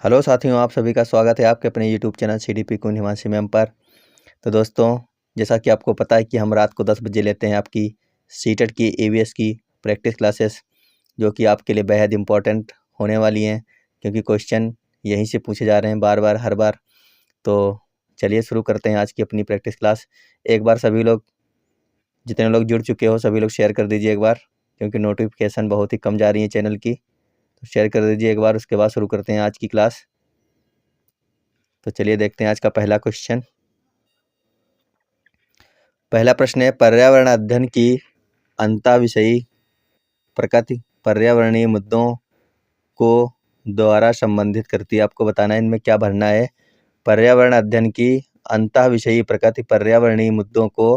Hello साथियों, आप सभी का स्वागत है आपके अपने यूट्यूब चैनल CDP कुन हिमांशी मैम पर। तो दोस्तों, जैसा कि आपको पता है कि हम रात को 10 बजे लेते हैं आपकी सीटेट की AVS की प्रैक्टिस क्लासेस, जो कि आपके लिए बेहद इम्पोर्टेंट होने वाली हैं, क्योंकि क्वेश्चन यहीं से पूछे जा रहे हैं बार बार हर बार। तो चलिए शुरू करते हैं आज की अपनी प्रैक्टिस क्लास। एक बार सभी लोग, जितने लोग जुड़ चुके हो सभी लोग शेयर कर दीजिए एक बार, क्योंकि नोटिफिकेशन बहुत ही कम जा रही है चैनल की। तो शेयर कर दीजिए एक बार, उसके बाद शुरू करते हैं आज की क्लास। तो चलिए देखते हैं आज का पहला क्वेश्चन। पहला प्रश्न है, पर्यावरण अध्ययन की अंतःविषयी प्रकृति पर्यावरणीय मुद्दों को द्वारा संबंधित करती है। आपको बताना है इनमें क्या भरना है। पर्यावरण अध्ययन की अंतःविषयी प्रकृति पर्यावरणीय मुद्दों को,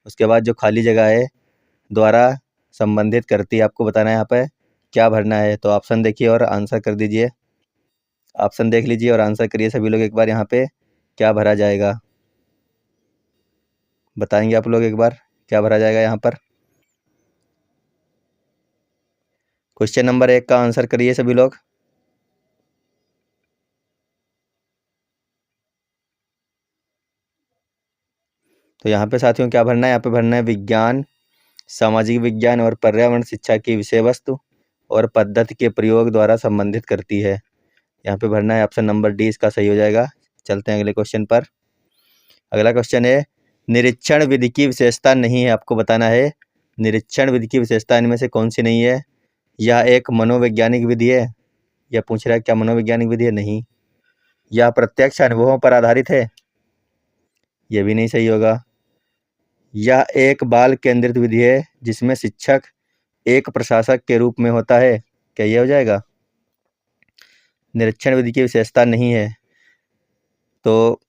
उसके बाद जो खाली जगह है, द्वारा संबंधित करती है। आपको बताना है यहाँ पे क्या भरना है। तो ऑप्शन देखिए और आंसर कर दीजिए। ऑप्शन देख लीजिए और आंसर करिए सभी लोग एक बार। यहाँ पे क्या भरा जाएगा बताएंगे आप लोग एक बार, क्या भरा जाएगा यहाँ पर। क्वेश्चन नंबर 1 का आंसर करिए सभी लोग। तो यहाँ पे साथियों क्या भरना है, यहाँ पे भरना है विज्ञान, सामाजिक विज्ञान और पर्यावरण शिक्षा की विषय वस्तु और पद्धति के प्रयोग द्वारा संबंधित करती है। यहाँ पे भरना है ऑप्शन नंबर डी, इसका सही हो जाएगा। चलते हैं अगले क्वेश्चन पर। अगला क्वेश्चन है, निरीक्षण विधि की विशेषता नहीं है। आपको बताना है निरीक्षण विधि की विशेषता इनमें से कौन सी नहीं है। यह एक मनोवैज्ञानिक विधि है। यह पूछ रहा है क्या मनोवैज्ञानिक विधि है? नहीं। यह प्रत्यक्ष अनुभवों पर आधारित है। यह भी नहीं सही होगा। यह एक बाल केंद्रित विधि है जिसमें शिक्षक एक प्रशासक के रूप में होता है। क्या यह हो जाएगा? निरीक्षण विधि की विशेषता नहीं है। तो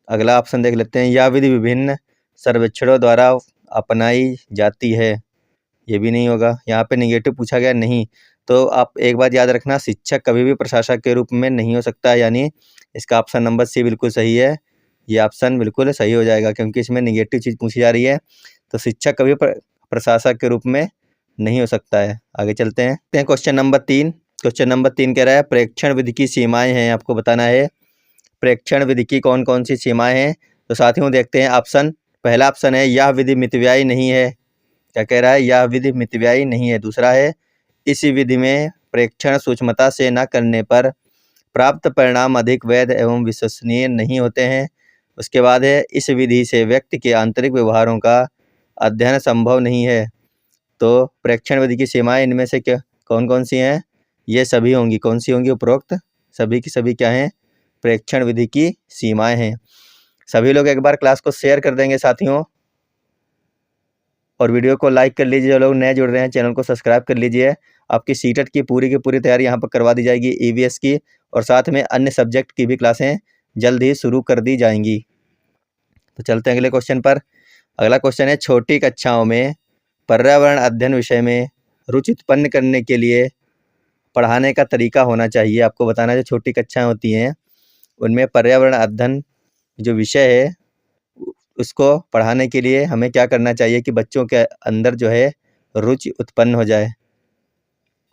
अगला ऑप्शन देख लेते हैं, यह विधि विभिन्न सर्वेक्षणों द्वारा अपनाई जाती है। ये भी नहीं होगा। यहाँ पे निगेटिव पूछा गया, नहीं। तो आप एक बात याद रखना, शिक्षक कभी भी प्रशासक के रूप में नहीं हो सकता है, यानी इसका ऑप्शन नंबर सी बिल्कुल सही है। ये ऑप्शन बिल्कुल सही हो जाएगा, क्योंकि इसमें निगेटिव चीज़ पूछी जा रही है। तो शिक्षक कभी प्रशासक के रूप में नहीं हो सकता है। आगे चलते हैं क्वेश्चन नंबर 3। क्वेश्चन नंबर 3 कह रहा है, प्रेक्षण विधि की सीमाएं हैं। आपको बताना है प्रेक्षण विधि की कौन कौन सी सीमाएं हैं। तो साथियों देखते हैं ऑप्शन। पहला ऑप्शन है, यह विधि मितव्ययी नहीं है। क्या कह रहा है? यह विधि मितव्ययी नहीं है। दूसरा है, इस विधि में प्रेक्षण सूक्ष्मता से न करने पर प्राप्त परिणाम अधिक वैध एवं विश्वसनीय नहीं होते हैं। उसके बाद है, इस विधि से व्यक्ति के आंतरिक व्यवहारों का अध्ययन संभव नहीं है। तो प्रेक्षण विधि की सीमाएं इनमें से क्या कौन कौन सी हैं? ये सभी होंगी। कौन सी होंगी? उपरोक्त सभी की सभी क्या हैं? प्रेक्षण विधि की सीमाएं हैं। सभी लोग एक बार क्लास को शेयर कर देंगे साथियों, और वीडियो को लाइक कर लीजिए। जो लोग नए जुड़ रहे हैं चैनल को सब्सक्राइब कर लीजिए। आपकी सीटेट की पूरी तैयारी यहाँ पर करवा दी जाएगी, EVS की, और साथ में अन्य सब्जेक्ट की भी क्लासें जल्द ही शुरू कर दी जाएंगी। तो चलते हैं अगले क्वेश्चन पर। अगला क्वेश्चन है, छोटी कक्षाओं में पर्यावरण अध्ययन विषय में रुचि उत्पन्न करने के लिए पढ़ाने का तरीका होना चाहिए। आपको बताना है, जो छोटी कक्षाएं होती हैं उनमें पर्यावरण अध्ययन जो विषय है उसको पढ़ाने के लिए हमें क्या करना चाहिए कि बच्चों के अंदर जो है रुचि उत्पन्न हो जाए।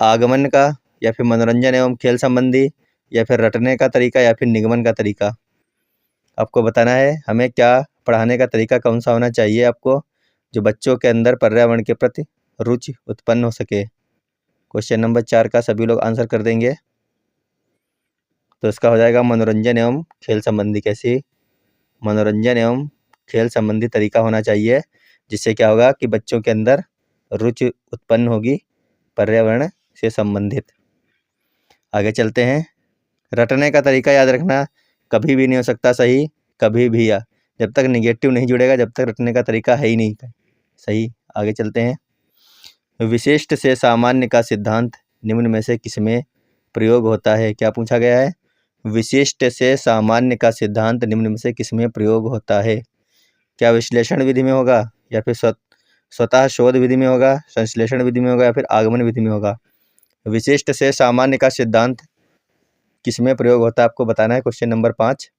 आगमन का, या फिर मनोरंजन एवं खेल संबंधी, या फिर रटने का तरीका, या फिर निगमन का तरीका। आपको बताना है हमें क्या पढ़ाने का तरीका कौन सा होना चाहिए आपको, जो बच्चों के अंदर पर्यावरण के प्रति रुचि उत्पन्न हो सके। क्वेश्चन नंबर 4 का सभी लोग आंसर कर देंगे। तो इसका हो जाएगा मनोरंजन एवं खेल संबंधी। कैसी? मनोरंजन एवं खेल संबंधी तरीका होना चाहिए, जिससे क्या होगा कि बच्चों के अंदर रुचि उत्पन्न होगी पर्यावरण से संबंधित। आगे चलते हैं। रटने का तरीका याद रखना कभी भी नहीं हो सकता सही, कभी भी। जब तक निगेटिव नहीं जुड़ेगा जब तक रटने का तरीका है ही नहीं सही। आगे चलते हैं। विशिष्ट से सामान्य का सिद्धांत निम्न में से किसमें प्रयोग होता है? क्या पूछा गया है? विशिष्ट से सामान्य का सिद्धांत निम्न में से किसमें प्रयोग होता है? क्या विश्लेषण विधि में होगा, या फिर स्वतः शोध विधि में होगा, संश्लेषण विधि में होगा, या फिर आगमन विधि में होगा? विशिष्ट से सामान्य का सिद्धांत किसमें प्रयोग होता है आपको बताना है। Question number 5।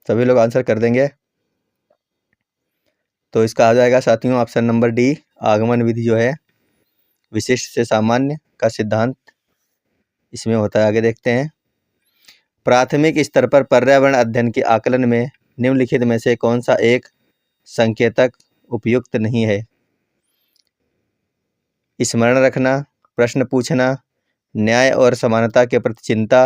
सभी लोग आंसर कर देंगे। तो इसका आ जाएगा साथियों ऑप्शन नंबर डी, आगमन विधि जो है विशिष्ट से सामान्य का सिद्धांत इसमें होता है, आगे देखते हैं। प्राथमिक स्तर पर पर्यावरण अध्ययन के आकलन में निम्नलिखित में से कौन सा एक संकेतक उपयुक्त नहीं है? स्मरण रखना, प्रश्न पूछना, न्याय और समानता के प्रति चिंता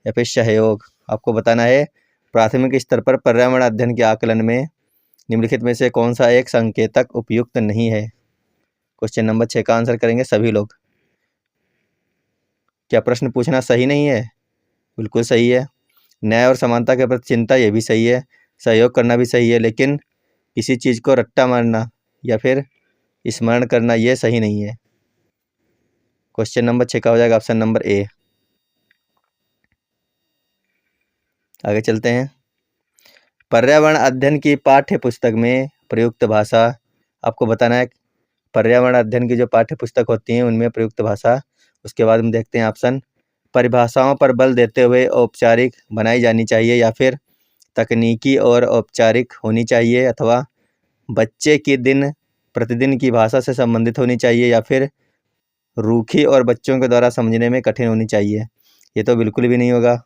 या फिर सहयोग। आपको बताना है प्राथमिक स्तर पर पर्यावरण अध्ययन के आकलन में निम्नलिखित में से कौन सा एक संकेतक उपयुक्त नहीं है। क्वेश्चन नंबर 6 का आंसर करेंगे सभी लोग। क्या प्रश्न पूछना सही नहीं है? बिल्कुल सही है। न्याय और समानता के प्रति चिंता, ये भी सही है। सहयोग करना भी सही है, लेकिन किसी चीज़ को रट्टा मारना या फिर स्मरण करना, ये सही नहीं है। क्वेश्चन नंबर 6 का हो जाएगा ऑप्शन नंबर ए। आगे चलते हैं। पर्यावरण अध्ययन की पाठ्य पुस्तक में प्रयुक्त भाषा। आपको बताना है पर्यावरण अध्ययन की जो पाठ्य पुस्तक होती हैं उनमें प्रयुक्त भाषा। उसके बाद हम देखते हैं ऑप्शन। परिभाषाओं पर बल देते हुए औपचारिक बनाई जानी चाहिए या फिर तकनीकी और औपचारिक होनी चाहिए, अथवा बच्चे की दिन प्रतिदिन की भाषा से संबंधित होनी चाहिए, या फिर रूखी और बच्चों के द्वारा समझने में कठिन होनी चाहिए। ये तो बिल्कुल भी नहीं होगा।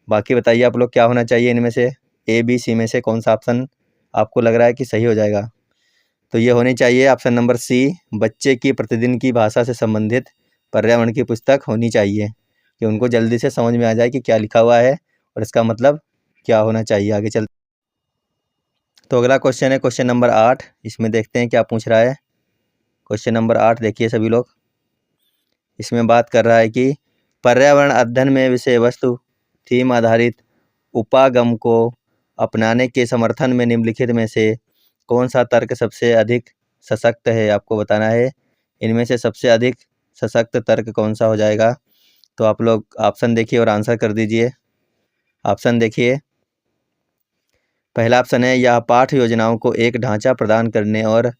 बाकी बताइए आप लोग क्या होना चाहिए इनमें से, ए बी सी में से कौन सा ऑप्शन आपको लग रहा है कि सही हो जाएगा? तो ये होनी चाहिए ऑप्शन नंबर सी, बच्चे की प्रतिदिन की भाषा से संबंधित पर्यावरण की पुस्तक होनी चाहिए, कि उनको जल्दी से समझ में आ जाए कि क्या लिखा हुआ है और इसका मतलब क्या होना चाहिए। आगे चल। तो अगला क्वेश्चन है क्वेश्चन नंबर 8। इसमें देखते हैं क्या पूछ रहा है। क्वेश्चन नंबर 8 देखिए सभी लोग। इसमें बात कर रहा है कि पर्यावरण अध्ययन में विषय वस्तु थीम आधारित उपागम को अपनाने के समर्थन में निम्नलिखित में से कौन सा तर्क सबसे अधिक सशक्त है? आपको बताना है इनमें से सबसे अधिक सशक्त तर्क कौन सा हो जाएगा। तो आप लोग ऑप्शन देखिए और आंसर कर दीजिए। ऑप्शन देखिए। पहला ऑप्शन है, यह पाठ योजनाओं को एक ढांचा प्रदान करने और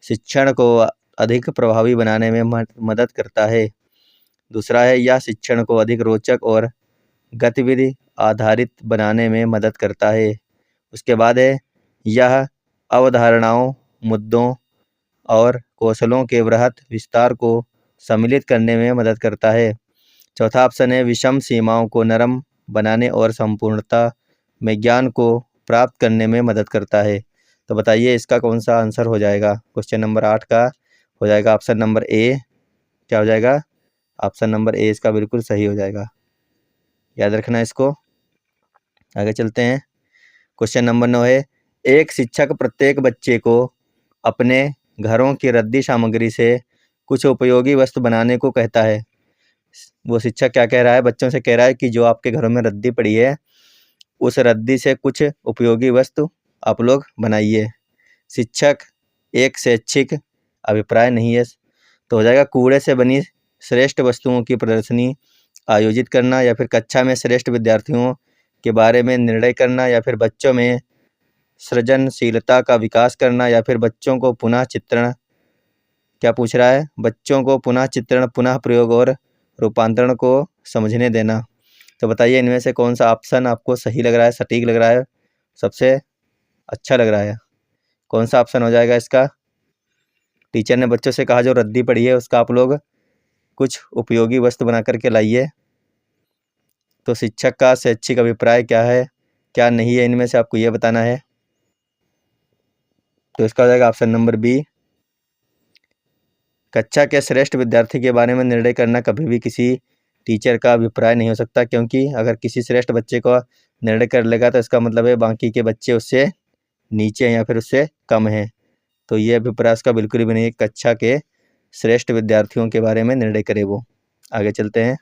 शिक्षण को अधिक प्रभावी बनाने में मदद करता है। दूसरा है, यह शिक्षण को अधिक रोचक और गतिविधि आधारित बनाने में मदद करता है। उसके बाद है, यह अवधारणाओं, मुद्दों और कौशलों के वृहत विस्तार को सम्मिलित करने में मदद करता है। चौथा ऑप्शन है, विषम सीमाओं को नरम बनाने और संपूर्णता में ज्ञान को प्राप्त करने में मदद करता है। तो बताइए इसका कौन सा आंसर हो जाएगा। क्वेश्चन नंबर 8 का हो जाएगा ऑप्शन नंबर ए। क्या हो जाएगा? ऑप्शन नंबर ए इसका बिल्कुल सही हो जाएगा। याद रखना इसको। आगे चलते हैं। क्वेश्चन नंबर 9 है, एक शिक्षक प्रत्येक बच्चे को अपने घरों की रद्दी सामग्री से कुछ उपयोगी वस्तु बनाने को कहता है। वो शिक्षक क्या कह रहा है? बच्चों से कह रहा है कि जो आपके घरों में रद्दी पड़ी है उस रद्दी से कुछ उपयोगी वस्तु आप लोग बनाइए। शिक्षक एक शैक्षिक अभिप्राय नहीं है, तो हो जाएगा कूड़े से बनी श्रेष्ठ वस्तुओं की प्रदर्शनी आयोजित करना, या फिर कक्षा में श्रेष्ठ विद्यार्थियों के बारे में निर्णय करना, या फिर बच्चों में सृजनशीलता का विकास करना, या फिर बच्चों को पुनः चित्रण। क्या पूछ रहा है? बच्चों को पुनः चित्रण, पुनः प्रयोग और रूपांतरण को समझने देना। तो बताइए इनमें से कौन सा ऑप्शन आपको सही लग रहा है, सटीक लग रहा है, सबसे अच्छा लग रहा है? कौन सा ऑप्शन हो जाएगा इसका? टीचर ने बच्चों से कहा जो रद्दी पड़ी है उसका आप लोग कुछ उपयोगी वस्तु बना करके लाइए। तो शिक्षक का शैक्षिक अभिप्राय क्या है, क्या नहीं है, इनमें से आपको ये बताना है। तो इसका हो जाएगा ऑप्शन नंबर बी। कक्षा के श्रेष्ठ विद्यार्थी के बारे में निर्णय करना कभी भी किसी टीचर का अभिप्राय नहीं हो सकता, क्योंकि अगर किसी श्रेष्ठ बच्चे को निर्णय कर लेगा तो इसका मतलब है बाकी के बच्चे उससे नीचे हैं या फिर उससे कम हैं। तो ये अभिप्राय उसका बिल्कुल भी नहीं है, कक्षा के श्रेष्ठ विद्यार्थियों के बारे में निर्णय करे वो। आगे चलते हैं।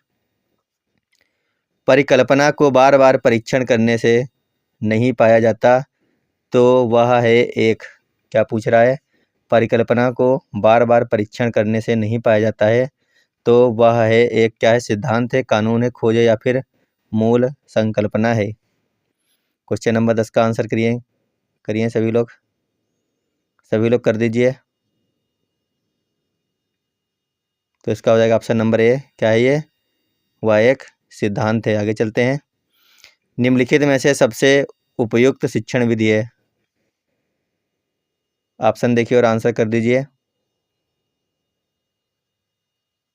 परिकल्पना को बार बार परीक्षण करने से नहीं पाया जाता, तो वह है एक। क्या पूछ रहा है? परिकल्पना को बार बार परीक्षण करने से नहीं पाया जाता है, तो वह है एक। क्या है? सिद्धांत है, कानून है, खोज है, या फिर मूल संकल्पना है। क्वेश्चन नंबर 10 का आंसर करिए सभी लोग कर दीजिए। तो इसका हो जाएगा ऑप्शन नंबर ए। क्या है ये? वह एक सिद्धांत है। आगे चलते हैं। निम्नलिखित में से सबसे उपयुक्त शिक्षण विधि है। ऑप्शन देखिए और आंसर कर दीजिए।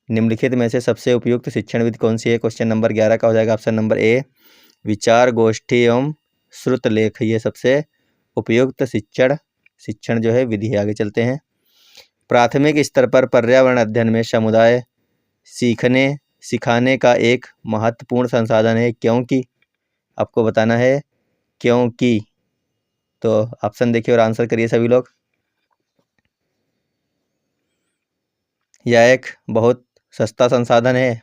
निम्नलिखित में से सबसे उपयुक्त शिक्षण विधि कौन सी है? क्वेश्चन नंबर 11 का हो जाएगा ऑप्शन नंबर ए विचार गोष्ठी एवं श्रुत लेख, ये सबसे उपयुक्त शिक्षण जो है विधि है। आगे चलते हैं। प्राथमिक स्तर पर पर्यावरण अध्ययन में समुदाय सिखाने का एक महत्वपूर्ण संसाधन है, क्योंकि आपको बताना है क्योंकि। तो ऑप्शन देखिए और आंसर करिए सभी लोग। यह एक बहुत सस्ता संसाधन है,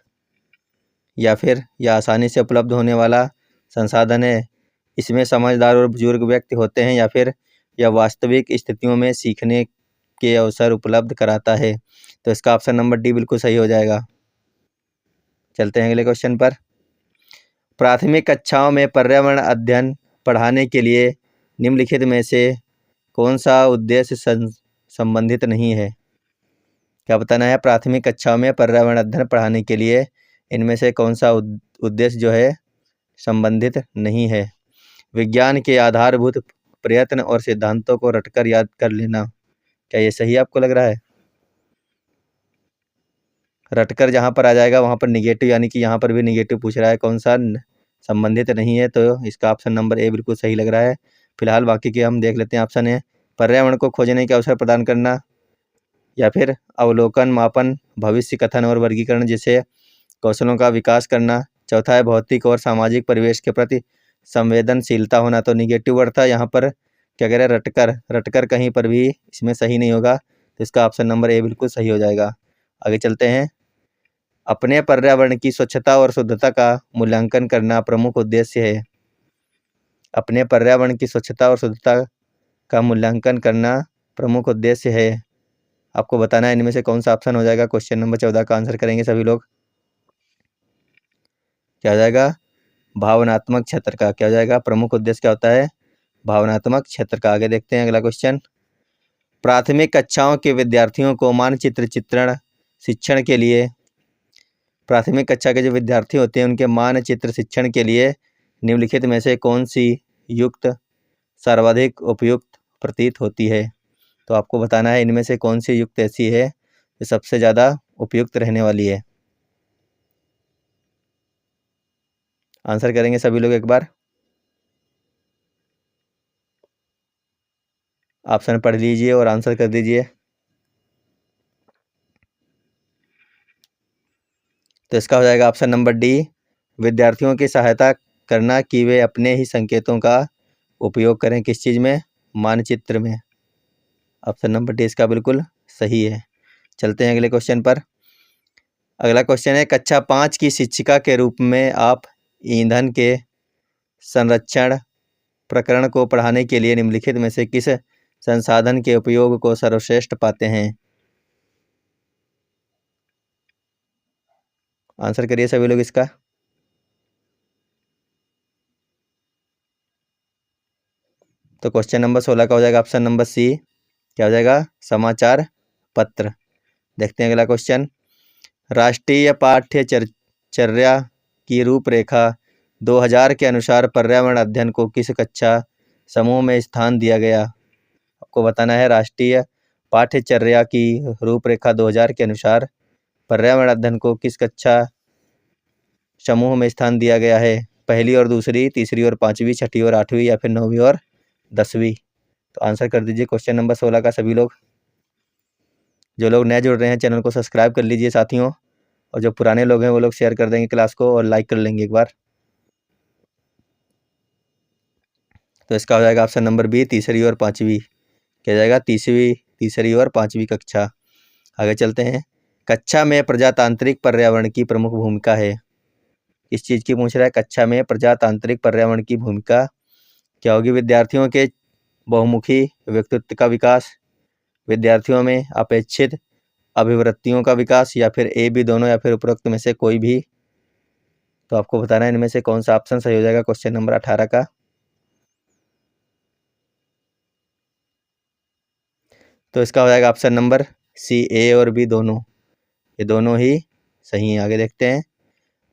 या फिर यह आसानी से उपलब्ध होने वाला संसाधन है, इसमें समझदार और बुजुर्ग व्यक्ति होते हैं, या फिर यह वास्तविक स्थितियों में सीखने के अवसर उपलब्ध कराता है। तो इसका ऑप्शन नंबर डी बिल्कुल सही हो जाएगा। चलते हैं अगले क्वेश्चन पर। प्राथमिक कक्षाओं में पर्यावरण अध्ययन पढ़ाने के लिए निम्नलिखित में से कौन सा उद्देश्य संबंधित नहीं है? क्या बताना है? प्राथमिक कक्षाओं में पर्यावरण अध्ययन पढ़ाने के लिए इनमें से कौन सा उद्देश्य जो है संबंधित नहीं है? विज्ञान के आधारभूत प्रयत्न और सिद्धांतों को रटकर याद कर लेना, क्या ये सही आपको लग रहा है? रटकर जहाँ पर आ जाएगा वहाँ पर निगेटिव, यानी कि यहाँ पर भी निगेटिव पूछ रहा है, कौन सा संबंधित नहीं है, तो इसका ऑप्शन नंबर ए बिल्कुल सही लग रहा है। फिलहाल बाकी के हम देख लेते हैं। ऑप्शन है पर्यावरण को खोजने के अवसर प्रदान करना, या फिर अवलोकन, मापन, भविष्य कथन और वर्गीकरण जैसे कौशलों का विकास करना। चौथा है भौतिक और सामाजिक परिवेश के प्रति संवेदनशीलता होना। तो निगेटिव वर्ड था यहाँ पर, क्या कह रहे हैं? रटकर कहीं पर भी इसमें सही नहीं होगा, तो इसका ऑप्शन नंबर ए बिल्कुल सही हो जाएगा। आगे चलते हैं। अपने पर्यावरण की स्वच्छता और शुद्धता का मूल्यांकन करना प्रमुख उद्देश्य है। अपने पर्यावरण की स्वच्छता और शुद्धता का मूल्यांकन करना प्रमुख उद्देश्य है। आपको बताना है इनमें से कौन सा ऑप्शन हो जाएगा। क्वेश्चन नंबर 14 का आंसर करेंगे सभी लोग। क्या हो जाएगा? भावनात्मक क्षेत्र का। क्या हो जाएगा? प्रमुख उद्देश्य क्या होता है? भावनात्मक क्षेत्र का। आगे देखते हैं अगला क्वेश्चन। प्राथमिक कक्षाओं के विद्यार्थियों को मानचित्र चित्रण शिक्षण के लिए, प्राथमिक कक्षा के जो विद्यार्थी होते हैं उनके मानचित्र शिक्षण के लिए निम्नलिखित में से कौन सी युक्त सर्वाधिक उपयुक्त प्रतीत होती है? तो आपको बताना है इनमें से कौन सी युक्त ऐसी है जो सबसे ज़्यादा उपयुक्त रहने वाली है। आंसर करेंगे सभी लोग एक बार। ऑप्शन पढ़ लीजिए और आंसर कर दीजिए। तो इसका हो जाएगा ऑप्शन नंबर डी विद्यार्थियों की सहायता करना कि वे अपने ही संकेतों का उपयोग करें। किस चीज़ में? मानचित्र में। ऑप्शन नंबर डी इसका बिल्कुल सही है। चलते हैं अगले क्वेश्चन पर। अगला क्वेश्चन है कक्षा 5 की शिक्षिका के रूप में आप ईंधन के संरक्षण प्रकरण को पढ़ाने के लिए निम्नलिखित में से किस संसाधन के उपयोग को सर्वश्रेष्ठ पाते हैं? आंसर करिए सभी लोग इसका। तो क्वेश्चन नंबर 16 का हो जाएगा ऑप्शन नंबर सी। क्या हो जाएगा? समाचार पत्र। देखते हैं अगला क्वेश्चन। राष्ट्रीय पाठ्यचर्या की रूपरेखा 2000 के अनुसार पर्यावरण अध्ययन को किस कक्षा समूह में स्थान दिया गया? आपको बताना है राष्ट्रीय पाठ्यचर्या की रूपरेखा 2000 के अनुसार पर्यावरण अध्ययन को किस कक्षा समूह में स्थान दिया गया है? पहली और दूसरी, तीसरी और पाँचवीं, छठी और आठवीं, या फिर 9वीं और 10वीं। तो आंसर कर दीजिए क्वेश्चन नंबर 16 का सभी लोग। जो लोग नए जुड़ रहे हैं चैनल को सब्सक्राइब कर लीजिए साथियों, और जो पुराने लोग हैं वो लोग शेयर कर देंगे क्लास को और लाइक कर लेंगे एक बार। तो इसका हो जाएगा ऑप्शन नंबर बी तीसरी और पाँचवीं। क्या जाएगा? तीसरी और पाँचवीं कक्षा। आगे चलते हैं। कक्षा में प्रजातांत्रिक पर्यावरण की प्रमुख भूमिका है। इस चीज़ की पूछ रहा है। कक्षा में प्रजातांत्रिक पर्यावरण की भूमिका क्या होगी? विद्यार्थियों के बहुमुखी व्यक्तित्व का विकास, विद्यार्थियों में अपेक्षित अभिवृत्तियों का विकास, या फिर ए बी दोनों, या फिर उपरोक्त में से कोई भी। तो आपको बताना है इनमें से कौन सा ऑप्शन सही हो जाएगा क्वेश्चन नंबर 18 का। तो इसका हो जाएगा ऑप्शन नंबर सी, ए और बी दोनों, ये दोनों ही सही हैं। आगे देखते हैं।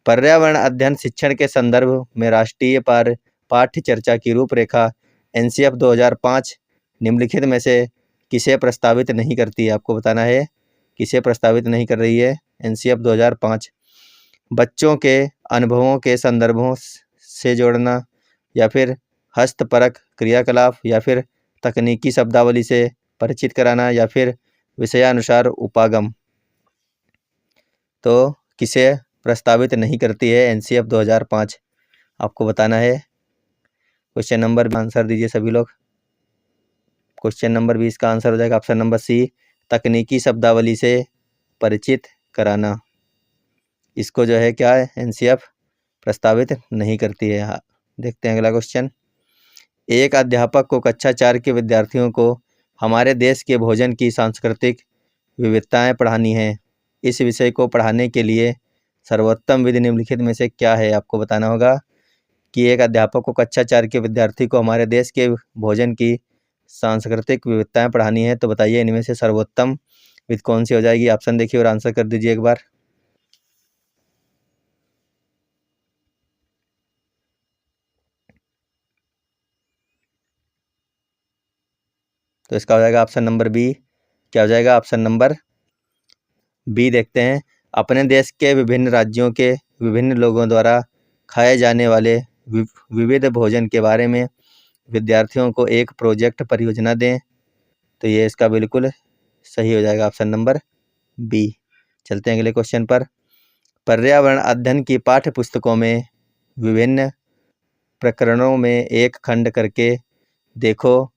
पर्यावरण अध्ययन शिक्षण के संदर्भ में राष्ट्रीय पाठ्य चर्चा की रूपरेखा NCF 2005 निम्नलिखित में से किसे प्रस्तावित नहीं करती है? आपको बताना है किसे प्रस्तावित नहीं कर रही है। एनसीएफ 2005, बच्चों के अनुभवों के संदर्भों से जोड़ना, या फिर हस्तपरक क्रियाकलाप, या फिर तकनीकी शब्दावली से परिचित कराना, या फिर विषयानुसार उपागम। तो किसे प्रस्तावित नहीं करती है एनसीएफ 2005, आपको बताना है। क्वेश्चन नंबर आंसर दीजिए सभी लोग। क्वेश्चन नंबर 20 का आंसर हो जाएगा ऑप्शन नंबर सी, तकनीकी शब्दावली से परिचित कराना। इसको जो है क्या है, एनसीएफ प्रस्तावित नहीं करती है। हाँ, देखते हैं अगला क्वेश्चन। एक अध्यापक को कक्षा 4 के विद्यार्थियों को हमारे देश के भोजन की सांस्कृतिक विविधताएं पढ़ानी हैं। इस विषय को पढ़ाने के लिए सर्वोत्तम विधि निम्नलिखित में से क्या है, आपको बताना होगा कि एक अध्यापक को कक्षा 4 के विद्यार्थी को हमारे देश के भोजन की सांस्कृतिक विविधताएं पढ़ानी है। तो बताइए इनमें से सर्वोत्तम विधि कौन सी हो जाएगी। ऑप्शन देखिए और आंसर कर दीजिए एक बार। तो इसका हो जाएगा ऑप्शन नंबर बी। क्या हो जाएगा ऑप्शन नंबर बी। देखते हैं, अपने देश के विभिन्न राज्यों के विभिन्न लोगों द्वारा खाए जाने वाले विविध भोजन के बारे में विद्यार्थियों को एक प्रोजेक्ट परियोजना दें। तो ये इसका बिल्कुल सही हो जाएगा ऑप्शन नंबर बी। चलते हैं अगले क्वेश्चन पर। पर्यावरण अध्ययन की पाठ्य पुस्तकों में विभिन्न प्रकरणों में एक खंड करके देखो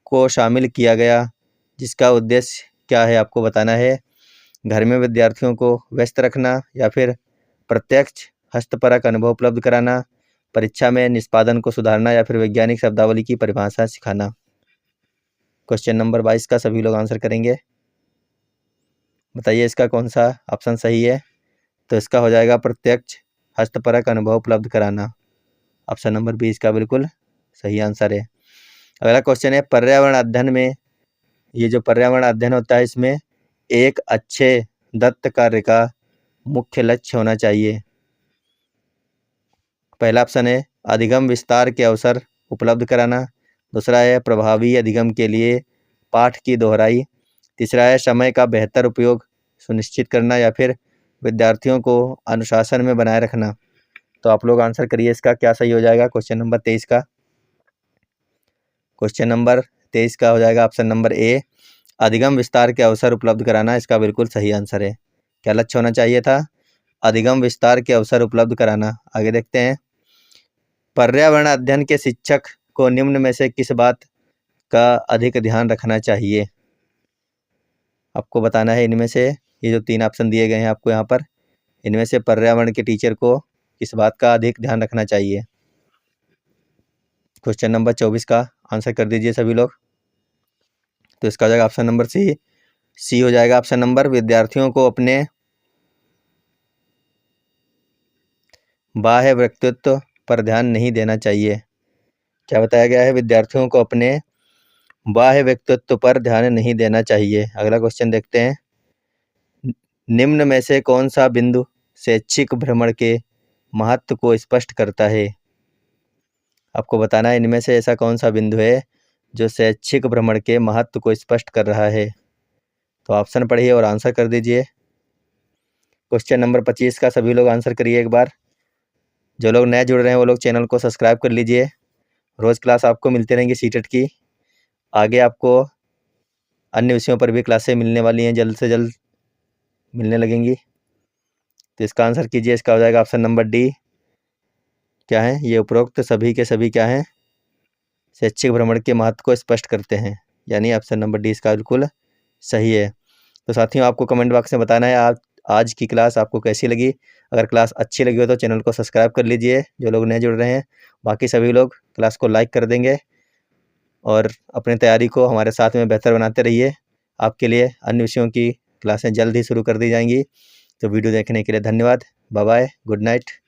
को शामिल किया गया, जिसका उद्देश्य क्या है, आपको बताना है। घर में विद्यार्थियों को व्यस्त रखना, या फिर प्रत्यक्ष हस्तपरक अनुभव उपलब्ध कराना, परीक्षा में निष्पादन को सुधारना, या फिर वैज्ञानिक शब्दावली की परिभाषा सिखाना। क्वेश्चन नंबर 22 का सभी लोग आंसर करेंगे। बताइए इसका कौन सा ऑप्शन सही है। तो इसका हो जाएगा प्रत्यक्ष हस्तपरक अनुभव उपलब्ध कराना। ऑप्शन नंबर बी इसका बिल्कुल सही आंसर है। अगला क्वेश्चन है, पर्यावरण अध्ययन में, ये जो पर्यावरण अध्ययन होता है इसमें एक अच्छे दत्त कार्य का मुख्य लक्ष्य होना चाहिए। पहला ऑप्शन है अधिगम विस्तार के अवसर उपलब्ध कराना। दूसरा है प्रभावी अधिगम के लिए पाठ की दोहराई। तीसरा है समय का बेहतर उपयोग सुनिश्चित करना, या फिर विद्यार्थियों को अनुशासन में बनाए रखना। तो आप लोग आंसर करिए इसका क्या सही हो जाएगा क्वेश्चन नंबर 23 का। क्वेश्चन नंबर 23 का हो जाएगा ऑप्शन नंबर ए, अधिगम विस्तार के अवसर उपलब्ध कराना। इसका बिल्कुल सही आंसर है। क्या लक्ष्य होना चाहिए था, अधिगम विस्तार के अवसर उपलब्ध कराना। आगे देखते हैं, पर्यावरण अध्ययन के शिक्षक को निम्न में से किस बात का अधिक ध्यान रखना चाहिए, आपको बताना है। इनमें से ये जो 3 ऑप्शन दिए गए हैं आपको यहाँ पर, इनमें से पर्यावरण के टीचर को किस बात का अधिक ध्यान रखना चाहिए। क्वेश्चन नंबर 24 का आंसर कर दीजिए सभी लोग। तो इसका हो जाएगा ऑप्शन नंबर सी हो जाएगा ऑप्शन नंबर, विद्यार्थियों को अपने बाह्य व्यक्तित्व पर ध्यान नहीं देना चाहिए। क्या बताया गया है, विद्यार्थियों को अपने बाह्य व्यक्तित्व पर ध्यान नहीं देना चाहिए। अगला क्वेश्चन देखते हैं, निम्न में से कौन सा बिंदु शैक्षिक भ्रमण के महत्व को स्पष्ट करता है, आपको बताना है। इनमें से ऐसा कौन सा बिंदु है जो शैक्षिक भ्रमण के महत्व को स्पष्ट कर रहा है। तो ऑप्शन पढ़िए और आंसर कर दीजिए। क्वेश्चन नंबर 25 का सभी लोग आंसर करिए एक बार। जो लोग नए जुड़ रहे हैं वो लोग चैनल को सब्सक्राइब कर लीजिए। रोज़ क्लास आपको मिलती रहेंगी सीटेट की। आगे आपको अन्य विषयों पर भी क्लासें मिलने वाली हैं, जल्द से जल्द मिलने लगेंगी। तो इसका आंसर कीजिए। इसका हो जाएगा ऑप्शन नंबर डी। क्या है, ये उपरोक्त सभी के सभी क्या हैं, शैक्षिक भ्रमण के महत्व को स्पष्ट करते हैं, यानी ऑप्शन नंबर डी इसका बिल्कुल सही है। तो साथियों आपको कमेंट बॉक्स में बताना है आज की क्लास आपको कैसी लगी। अगर क्लास अच्छी लगी हो तो चैनल को सब्सक्राइब कर लीजिए जो लोग नए जुड़ रहे हैं। बाकी सभी लोग क्लास को लाइक कर देंगे और अपनी तैयारी को हमारे साथ में बेहतर बनाते रहिए। आपके लिए अन्य विषयों की क्लासें जल्द ही शुरू कर दी जाएंगी। तो वीडियो देखने के लिए धन्यवाद। Bye bye, good night.